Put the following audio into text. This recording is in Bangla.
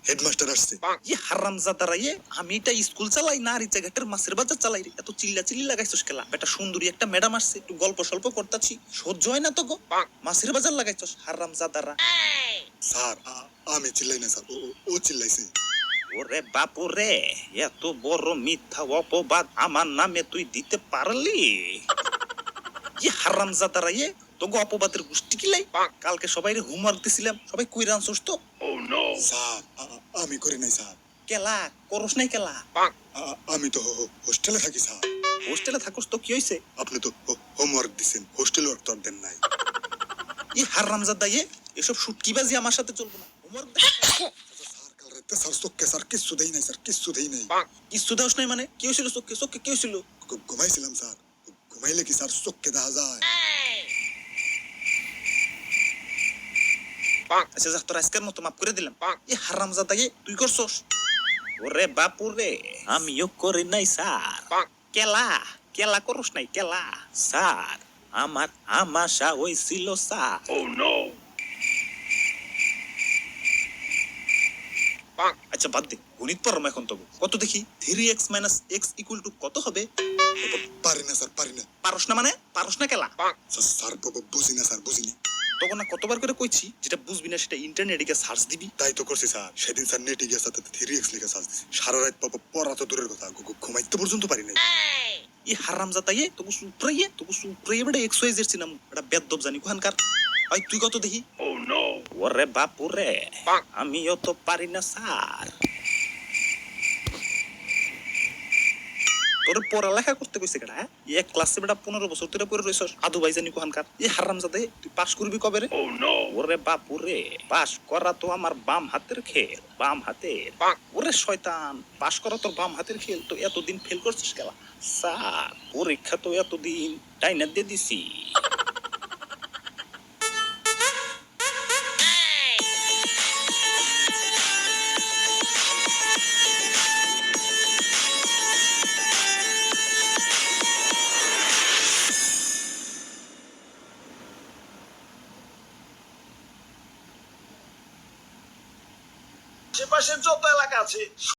হেডমাস্টার আসছে। ইয়ে হারামজাদারা ইয়ে, আমি এটা স্কুল চালাই না আর এই জায়গাটার মাছের বাজার চালাই রে। এত চিল্লা চিল্লি লাগাইছস কেলা? বেটা সুন্দরী একটা ম্যাডাম আসছে, একটু গল্প স্বল্প করতাছি, সহ্য হয় না তো গো। মাছের বাজার লাগাইছস হারামজাদারা। স্যার আমি চিল্লাই না স্যার, ও চিল্লাইছে। ওরে বাপুরে, এত বড় মিথ্যা অপবাদ আমার নামে তুই দিতে পারলি? ইয়ে হারামজাদারা ইয়ে, তোকে অপবাদের গোষ্ঠী কিলাই। কালকে সবাই হোমওয়ার্ক দিছিলাম, সবাই কইরা আনছস তো? স্যার আমি করি নাই স্যার। কেলা করস নাই কেলা? আমি তো হোস্টেলে থাকি স্যার। হোস্টেলে থাকস তো কি হইছে? আপনি তো হোমওয়ার্ক দিছেন, হোস্টেল ওয়ার্ক তো আর দেন নাই। ই হারামজাদা ইয়ে, এসব শুটকিবাজি আমার সাথে চলবে না। হোমওয়ার্ক স্যার কাল রাতে স্যার চোখকে স্যার কিচ্ছু দেই নাই স্যার, কিচ্ছু দেই নাই। কিছু দাওস নাই মানে? কি হয়েছিল চোখে? চোখে কি হয়েছিল? ঘুমাইছিলাম স্যার। ঘুমাইলে কি স্যার চোখকে দেখা যায়? আচ্ছা যা, তোর আজকের মতো মাফ করে দিলাম। ই হারামজাদা ইয়ে, তুই করছস? ওরে বাপুরে, আমিও করি নাই স্যার। কেলা কেলা করস নাই কেলা? স্যার আমার আমাশা হইছিল স্যার। আচ্ছা বাদ দে, গণিত পড়াম এখন তবু। কত দেখি? 3x - x কত হবে? পারি না স্যার, পারি না। পারস না মানে? পারস না কেলা? স্যার বুঝি না স্যার, বুঝিনি। তখন না কতবার করে কইছি, যেটা বুঝবি না সেটা ইন্টারনেটে গিয়ে সার্চ দিবি। তাই তো করছি স্যার। সেদিন স্যার নেটে গিয়ে সাথে 3x লিখে সার্চ দিছি। সারা রাত পড়া তো দূরের কথা, ঘুমাইতে পর্যন্ত পারি নাই। ই হারামজাদা ইয়ে, তোকে সুপ্রাইয়ে বেটা XYZ ছিলাম, এটা বেদব জানি কোহানকার। ভাই তুই কত দেখি? ওরে বাপুরে, আমিও তো পারি না স্যার। তোর পড়ালেখা করতে কইছে কেডা? এক ক্লাসে বেটা 15 বছর ধরে পড়ে রইছস, আদু ভাই জানি কোহানকার। ই হারামজাদা, তুই পাস করবি কবে রে? ওরে বাপুরে, পাস করা তো আমার বাম হাতের খেল, বাম হাতের। ওরে শয়তান, পাস করা তোর বাম হাতের খেল, তো এতদিন ফেল করছিস কেলা? স্যার পরীক্ষা তো এতদিন টাইনা দিয়ে দিছি। আশেপাশের যত এলাকা আছে